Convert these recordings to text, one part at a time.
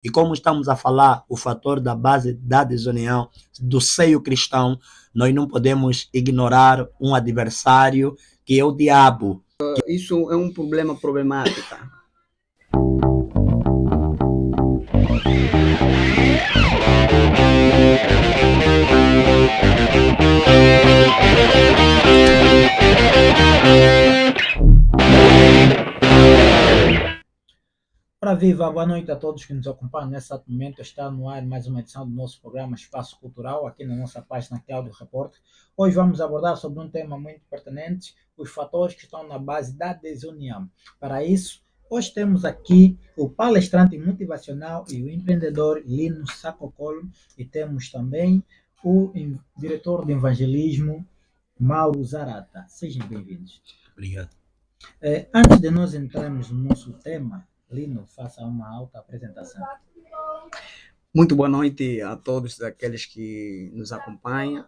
E como estamos a falar o fator da base da desunião do seio cristão, nós não podemos ignorar um adversário que é o diabo. Isso é um problema problemático. Ora viva, boa noite a todos que nos acompanham nesse exato momento. Está no ar mais uma edição do nosso programa Espaço Cultural, aqui na nossa página Cláudio Repórter. Hoje vamos abordar sobre um tema muito pertinente, os fatores que estão na base da desunião. Para isso, hoje temos aqui o palestrante motivacional e o empreendedor Lino Sacocolo e temos também o diretor de evangelismo Mauro Zarata. Sejam bem-vindos. Obrigado. Antes de nós entrarmos no nosso tema, Lino, faça uma alta apresentação. Muito boa noite a todos aqueles que nos acompanham.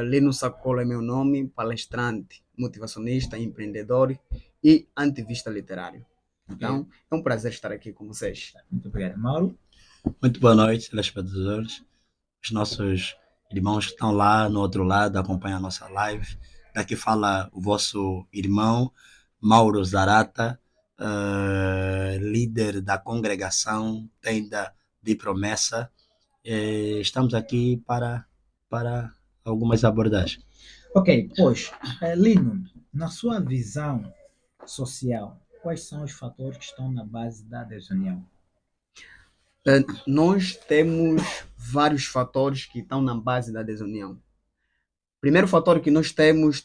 Lino Sacolo é meu nome, palestrante, motivacionista, empreendedor e ativista literário. Então, é um prazer estar aqui com vocês. Muito obrigado, Mauro. Muito boa noite, telespectadores. Os nossos irmãos que estão lá no outro lado acompanham a nossa live. Daqui fala o vosso irmão, Mauro Zarata, líder da congregação Tenda de Promessa. Estamos aqui para algumas abordagens. Ok, pois, Lino, na sua visão social, quais são os fatores que estão na base da desunião? Nós temos vários fatores que estão na base da desunião. Primeiro fator que nós temos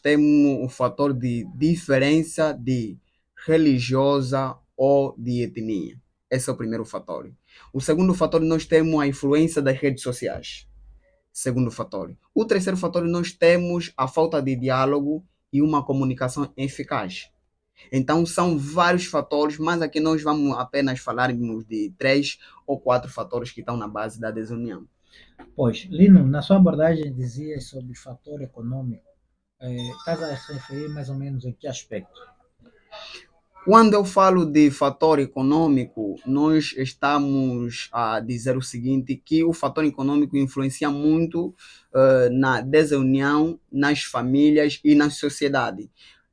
o fator de diferença de religiosa ou de etnia. Esse é o primeiro fator. O segundo fator, nós temos a influência das redes sociais. Segundo fator. O terceiro fator, nós temos a falta de diálogo e uma comunicação eficaz. Então, são vários fatores, mas aqui nós vamos apenas falarmos de 3 ou 4 fatores que estão na base da desunião. Pois, Lino, na sua abordagem dizia sobre o fator econômico. Estás a se referir mais ou menos em que aspecto? Quando eu falo de fator econômico, nós estamos a dizer o seguinte, que o fator econômico influencia muito na desunião, nas famílias e na sociedade.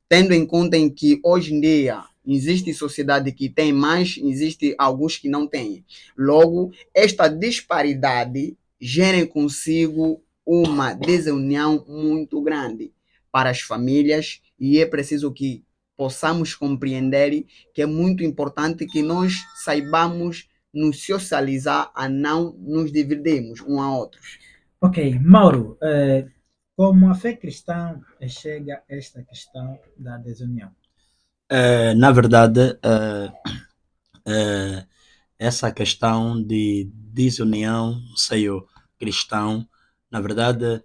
Tendo em conta em que hoje em dia existe sociedade que tem mais, existe alguns que não têm. Logo, esta disparidade gera consigo uma desunião muito grande para as famílias e é preciso que possamos compreender que é muito importante que nós saibamos nos socializar a não nos dividirmos uns a outros. Ok, Mauro, como a fé cristã chega a esta questão da desunião? Na verdade, essa questão de desunião no seio cristão, na verdade,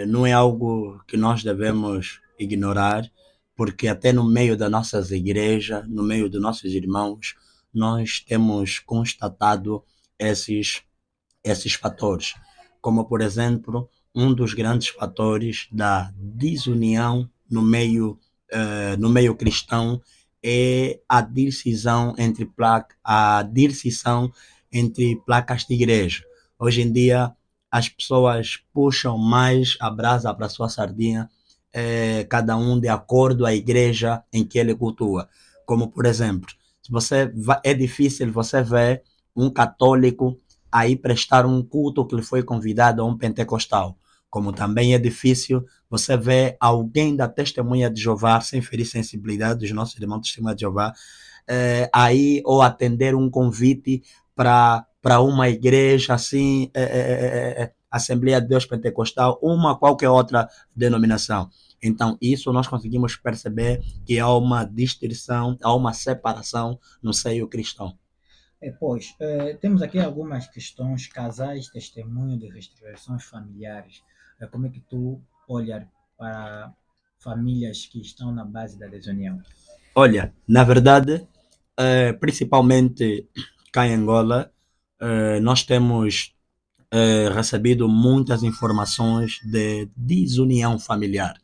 não é algo que nós devemos ignorar, porque até no meio das nossas igrejas, no meio dos nossos irmãos, nós temos constatado esses fatores, como por exemplo, um dos grandes fatores da desunião no meio cristão é a decisão entre placas de igreja. Hoje em dia, as pessoas puxam mais a brasa para a sua sardinha, cada um de acordo com a igreja em que ele cultua. Como, por exemplo, é difícil você ver um católico aí prestar um culto que lhe foi convidado a um pentecostal. Como também é difícil você ver alguém da Testemunha de Jeová, sem ferir sensibilidade dos nossos irmãos da Testemunha de Jeová, aí ou atender um convite para uma igreja assim, Assembleia de Deus Pentecostal, uma qualquer outra denominação. Então, isso nós conseguimos perceber que há uma distinção, há uma separação no seio cristão. Pois, temos aqui algumas questões, casais, testemunho de restrições familiares. Como é que tu olhas para famílias que estão na base da desunião? Olha, na verdade, principalmente cá em Angola, nós temos recebido muitas informações de desunião familiar.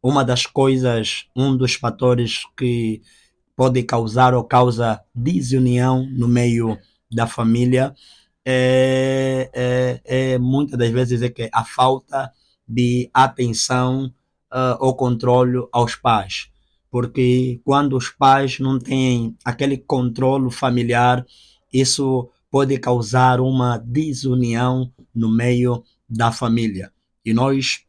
Uma das coisas, um dos fatores que pode causar ou causa desunião no meio da família muitas das vezes é que a falta de atenção ou controle aos pais. Porque quando os pais não têm aquele controle familiar, isso pode causar uma desunião no meio da família. E nós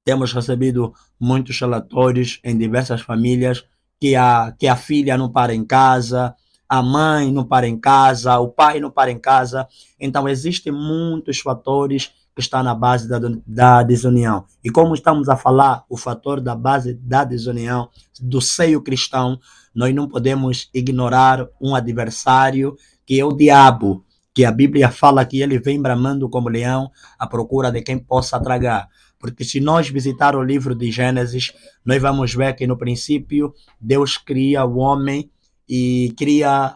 temos recebido muitos relatórios em diversas famílias que a filha não para em casa, a mãe não para em casa, o pai não para em casa. Então, existem muitos fatores que estão na base da desunião. E como estamos a falar, o fator da base da desunião, do seio cristão, nós não podemos ignorar um adversário que é o diabo, que a Bíblia fala que ele vem bramando como leão à procura de quem possa tragar. Porque se nós visitar o livro de Gênesis, nós vamos ver que no princípio Deus cria o homem e cria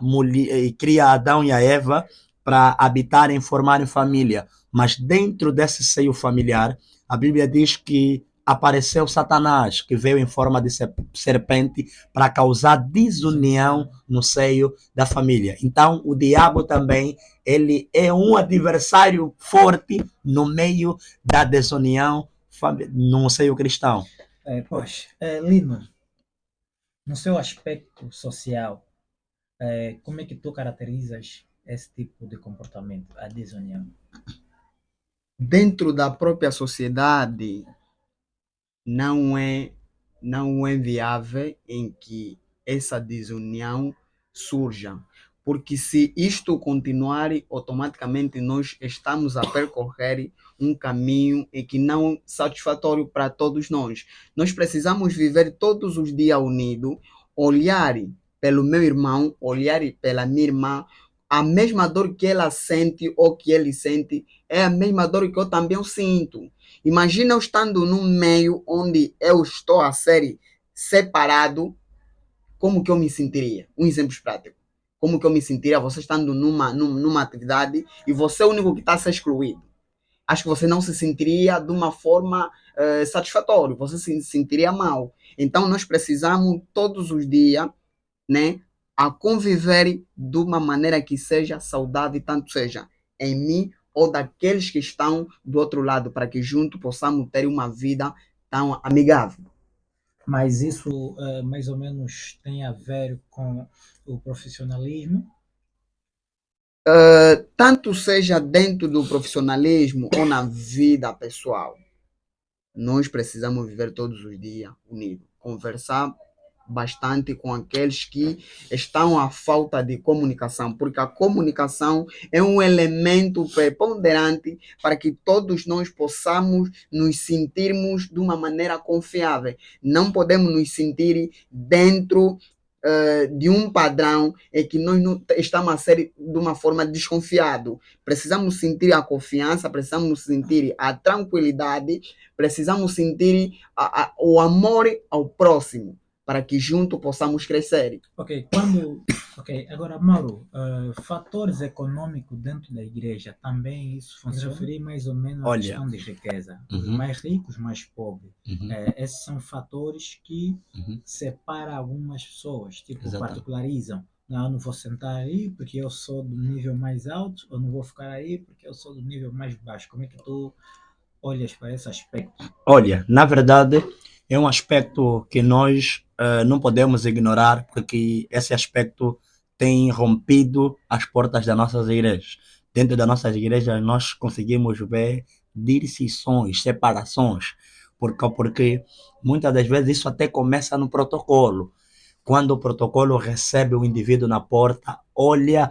Adão e a Eva para habitarem e formarem família. Mas dentro desse seio familiar, a Bíblia diz que apareceu Satanás, que veio em forma de serpente para causar desunião no seio da família. Então, o diabo também, ele é um adversário forte no meio da desunião no seio cristão. Lino, no seu aspecto social, como é que tu caracterizas esse tipo de comportamento, a desunião? Dentro da própria sociedade, não é viável em que essa desunião surja. Porque se isto continuar, automaticamente nós estamos a percorrer um caminho que não é satisfatório para todos nós. Nós precisamos viver todos os dias unidos, olhar pelo meu irmão, olhar pela minha irmã, a mesma dor que ela sente ou que ele sente é a mesma dor que eu também sinto. Imagina eu estando num meio onde eu estou a ser separado, como que eu me sentiria? Um exemplo prático. Como que eu me sentiria você estando numa atividade e você é o único que está a ser excluído? Acho que você não se sentiria de uma forma satisfatória, você se sentiria mal. Então nós precisamos todos os dias, né, a conviver de uma maneira que seja saudável, tanto seja em mim ou daqueles que estão do outro lado, para que juntos possamos ter uma vida tão amigável. Mas isso mais ou menos tem a ver com o profissionalismo? Tanto seja dentro do profissionalismo ou na vida pessoal, nós precisamos viver todos os dias unidos, conversar bastante com aqueles que estão à falta de comunicação, porque a comunicação é um elemento preponderante para que todos nós possamos nos sentirmos de uma maneira confiável. Não podemos nos sentir dentro de um padrão em que nós não estamos a ser de uma forma desconfiado. Precisamos sentir a confiança, precisamos sentir a tranquilidade, precisamos sentir o amor ao próximo, para que juntos possamos crescer. Ok, agora Mauro, fatores econômicos dentro da igreja, também isso se referir mais ou menos à questão de riqueza. Os mais ricos, mais pobres. Esses são fatores que separam algumas pessoas, tipo, particularizam. Não, eu não vou sentar aí porque eu sou do nível mais alto, ou não vou ficar aí porque eu sou do nível mais baixo. Como é que tu olhas para esse aspecto? Olha, na verdade, é um aspecto que nós não podemos ignorar, porque esse aspecto tem rompido as portas das nossas igrejas. Dentro das nossas igrejas, nós conseguimos ver distinções, separações, porque muitas das vezes isso até começa no protocolo. Quando o protocolo recebe o indivíduo na porta, olha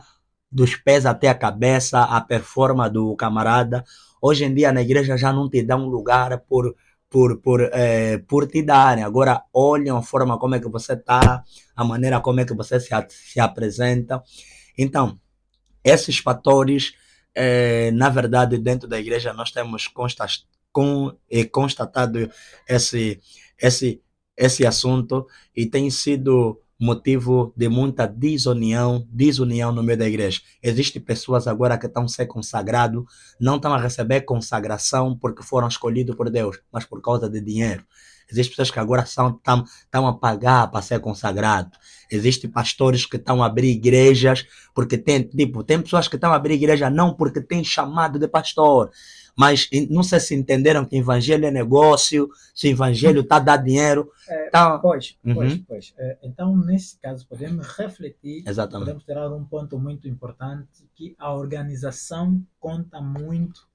dos pés até a cabeça, a performance do camarada. Hoje em dia na igreja já não te dá um lugar por te darem. Agora olham a forma como é que você está, a maneira como é que você se apresenta. Então, esses fatores, na verdade, dentro da igreja nós temos constatado esse assunto e tem sido motivo de muita desunião no meio da igreja. Existem pessoas agora que estão a ser consagrados, não estão a receber consagração porque foram escolhidos por Deus, mas por causa de dinheiro. Existem pessoas que agora estão a pagar para ser consagrado. Existem pastores que estão a abrir igrejas, porque tem pessoas que estão a abrir igreja não porque tem chamado de pastor, mas não sei se entenderam que evangelho é negócio, se o evangelho está a dar dinheiro. Tá... Pois. Então, nesse caso, podemos refletir, Exatamente. podemos tirar um ponto muito importante, que a organização conta muito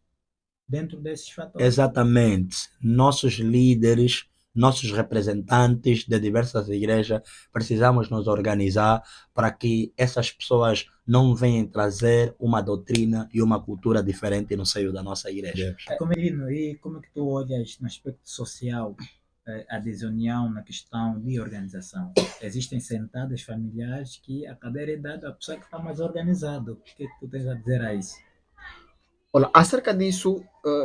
dentro desses fatores. Exatamente. Nossos líderes, nossos representantes de diversas igrejas, precisamos nos organizar para que essas pessoas não venham trazer uma doutrina e uma cultura diferente no seio da nossa igreja. Como é que tu olhas no aspecto social a desunião na questão de organização? Existem sentadas familiares que a cadeira é dada à pessoa que está mais organizada. O que tu tens a dizer a isso? Olha, acerca disso,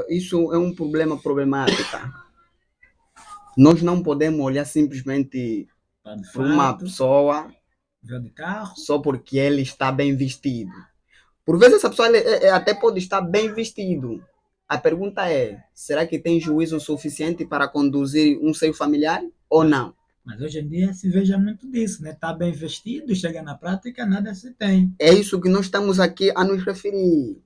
isso é um problema problemático. Nós não podemos olhar simplesmente para uma pessoa de carro só porque ele está bem vestido. Por vezes essa pessoa até pode estar bem vestido. A pergunta é, será que tem juízo suficiente para conduzir um seio familiar ou não? Mas hoje em dia se veja muito disso, né? Está bem vestido, chega na prática, nada se tem. É isso que nós estamos aqui a nos referir.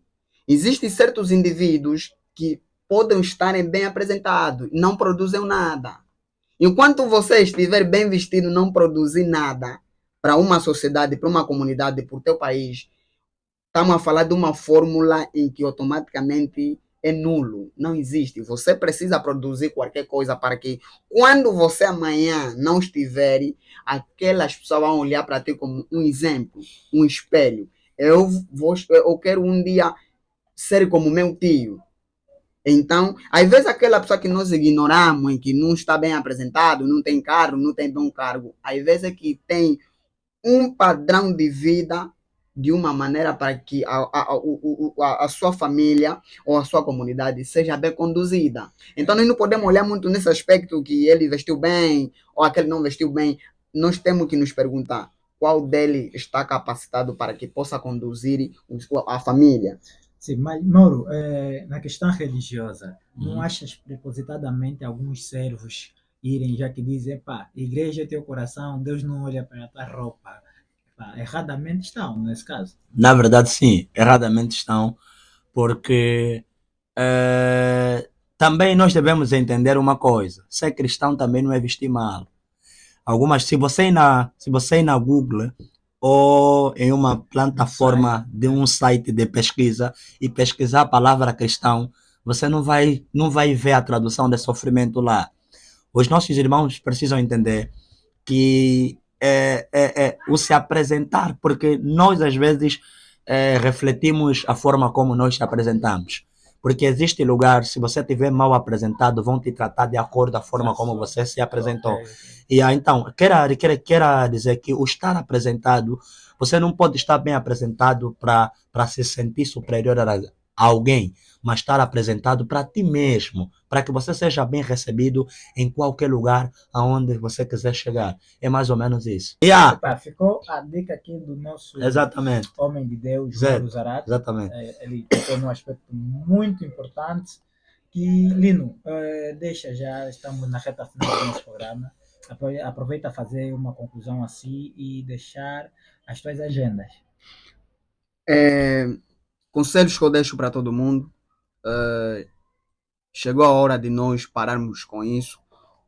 Existem certos indivíduos que podem estar bem apresentados, não produzem nada. Enquanto você estiver bem vestido, não produzir nada para uma sociedade, para uma comunidade, para o teu país, estamos a falar de uma fórmula em que automaticamente é nulo, não existe. Você precisa produzir qualquer coisa para que quando você amanhã não estiver, aquelas pessoas vão olhar para ti como um exemplo, um espelho. Eu quero um dia ser como meu tio. Então, às vezes aquela pessoa que nós ignoramos, que não está bem apresentado, não tem carro, não tem bom cargo, às vezes é que tem um padrão de vida de uma maneira para que a sua família ou a sua comunidade seja bem conduzida. Então, nós não podemos olhar muito nesse aspecto que ele vestiu bem ou aquele não vestiu bem. Nós temos que nos perguntar qual dele está capacitado para que possa conduzir a família. Sim, mas, Mauro, na questão religiosa, não achas propositadamente alguns servos irem, já que dizem, pá, igreja é teu coração, Deus não olha para a tua roupa? Pá, erradamente estão, nesse caso. Na verdade, sim, erradamente estão, porque também nós devemos entender uma coisa: ser cristão também não é vestir mal. Se você ir na Google ou em uma plataforma de um site de pesquisa e pesquisar a palavra cristão, você não vai ver a tradução de sofrimento lá. Os nossos irmãos precisam entender que o se apresentar, porque nós às vezes refletimos a forma como nós se apresentamos. Porque existe lugar, se você estiver mal apresentado, vão te tratar de acordo com a forma como você se apresentou. E então, quero dizer que o estar apresentado, você não pode estar bem apresentado para se sentir superior a alguém, mas estar apresentado para ti mesmo, para que você seja bem recebido em qualquer lugar aonde você quiser chegar. É mais ou menos isso. Epa, ficou a dica aqui do nosso Exatamente. homem de Deus, Mauro Zarate. Exatamente. Ele tocou num aspecto muito importante. Que, Lino, já estamos na reta final do nosso programa. Aproveita a fazer uma conclusão assim e deixar as tuas agendas. Conselhos que eu deixo para todo mundo. Chegou a hora de nós pararmos com isso,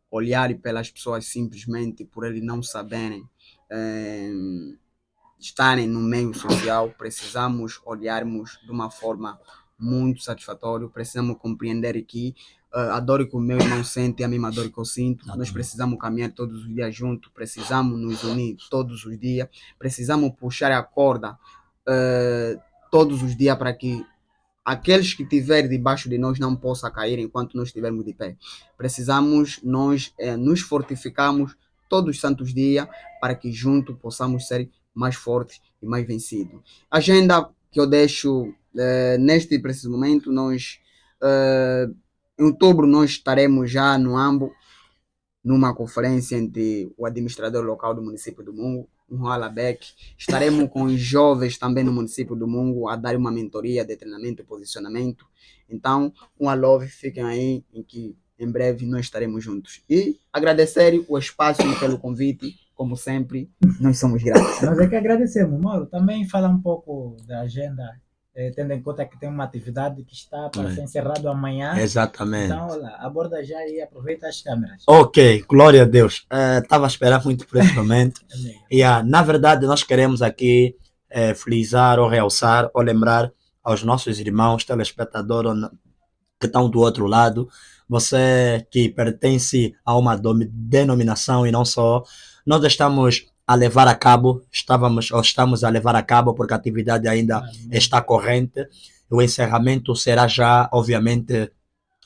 olhar pelas pessoas simplesmente por eles não saberem estarem no meio social. Precisamos olharmos de uma forma muito satisfatória, precisamos compreender que a dor que o meu irmão sente é a mesma dor que eu sinto. Nós precisamos caminhar todos os dias juntos, precisamos nos unir todos os dias, precisamos puxar a corda todos os dias para que aqueles que estiverem debaixo de nós não possam cair enquanto nós estivermos de pé. Precisamos nós nos fortificarmos todos os santos dias para que juntos possamos ser mais fortes e mais vencidos. A agenda que eu deixo neste preciso momento, nós em outubro nós estaremos já no Ambo, numa conferência entre o administrador local do município do Mungo, o Alabec. Estaremos com os jovens também no município do Mungo a dar uma mentoria de treinamento e posicionamento. Então, um alô, fiquem aí, em que em breve nós estaremos juntos. E agradecer o espaço e pelo convite, como sempre, nós somos gratos. Nós é que agradecemos, Mauro. Também fala um pouco da agenda, tendo em conta que tem uma atividade que está para ser encerrada amanhã. Exatamente. Então, olha, aborda já e aproveita as câmeras. Ok, glória a Deus. Estava a esperar muito por esse momento. Na verdade, nós queremos aqui frisar ou realçar ou lembrar aos nossos irmãos telespectadores que estão do outro lado, você que pertence a uma denominação e não só, nós estamos a levar a cabo, estamos a levar a cabo porque a atividade ainda está corrente. O encerramento será já, obviamente,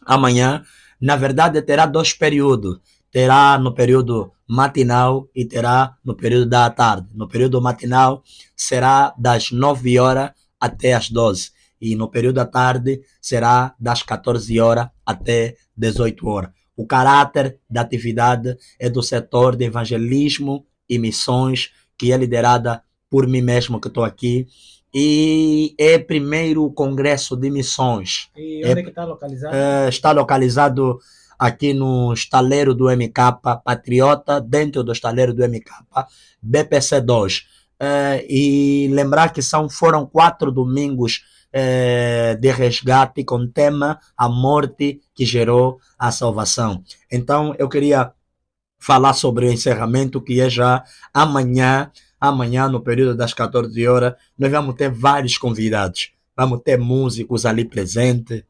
amanhã. Na verdade, terá 2 períodos. Terá no período matinal e terá no período da tarde. No período matinal será das 9 horas até as 12. E no período da tarde será das 14 horas até 18 horas. O caráter da atividade é do setor de evangelismo e missões, que é liderada por mim mesmo, que estou aqui. E é o primeiro congresso de missões. E onde é que está localizado? Está localizado aqui no estaleiro do MK Patriota, dentro do estaleiro do MK BPC 2. E lembrar que foram 4 domingos de resgate com tema a morte que gerou a salvação. Então eu queria falar sobre o encerramento, que é já amanhã, no período das 14 horas, nós vamos ter vários convidados. Vamos ter músicos ali presentes,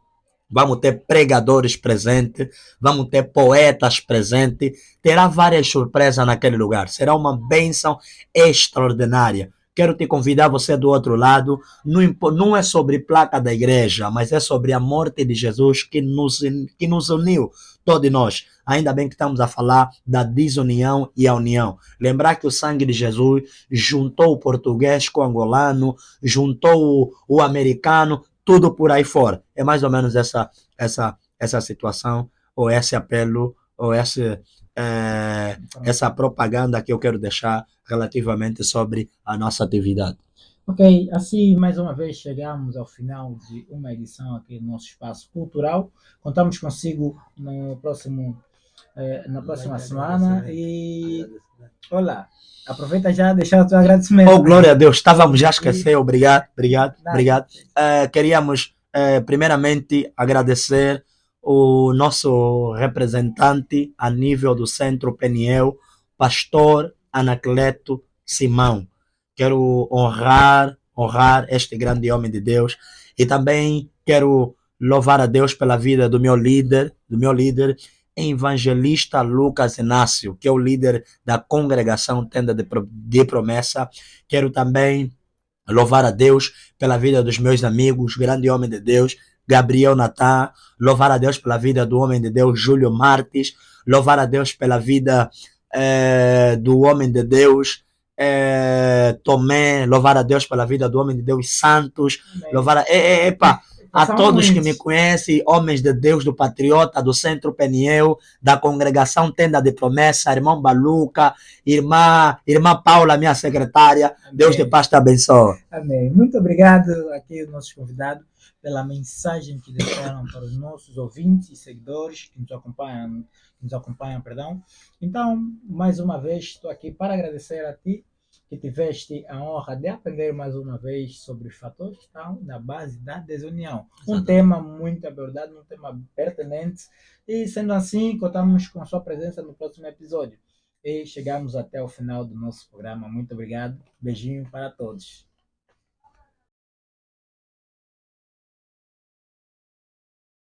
vamos ter pregadores presentes, vamos ter poetas presentes, terá várias surpresas naquele lugar. Será uma bênção extraordinária. Quero te convidar, você do outro lado, não é sobre placa da igreja, mas é sobre a morte de Jesus que nos uniu, todos nós. Ainda bem que estamos a falar da desunião e a união. Lembrar que o sangue de Jesus juntou o português com o angolano, juntou o americano, tudo por aí fora. É mais ou menos essa situação, ou esse apelo, ou essa propaganda que eu quero deixar relativamente sobre a nossa atividade. Ok, assim mais uma vez chegamos ao final de uma edição aqui do nosso espaço cultural. Contamos consigo no próximo, na próxima semana e olá, aproveita já deixar o teu agradecimento. Oh, glória a Deus, estávamos já a esquecer, obrigado. Queríamos primeiramente agradecer o nosso representante a nível do Centro Peniel, pastor Anacleto Simão. Quero honrar este grande homem de Deus e também quero louvar a Deus pela vida do meu líder, evangelista Lucas Inácio, que é o líder da congregação Tenda de Promessa. Quero também louvar a Deus pela vida dos meus amigos, grande homem de Deus, Gabriel Natan. Louvar a Deus pela vida do homem de Deus, Júlio Martins. Louvar a Deus pela vida do homem de Deus, Tomé. Louvar a Deus pela vida do homem de Deus, Santos. Louvar a todos que me conhecem, homens de Deus, do Patriota, do Centro Peniel, da congregação Tenda de Promessa, irmão Baluca, irmã Paula, minha secretária. Amém. Deus de paz te abençoe. Amém. Muito obrigado aqui aos nossos convidados pela mensagem que deixaram para os nossos ouvintes e seguidores que nos acompanham. Então, mais uma vez, estou aqui para agradecer a ti que tiveste a honra de aprender mais uma vez sobre os fatores que estão na base da desunião. Um tema muito abordado, um tema pertinente, e sendo assim, contamos com a sua presença no próximo episódio. E chegamos até o final do nosso programa. Muito obrigado. Beijinho para todos.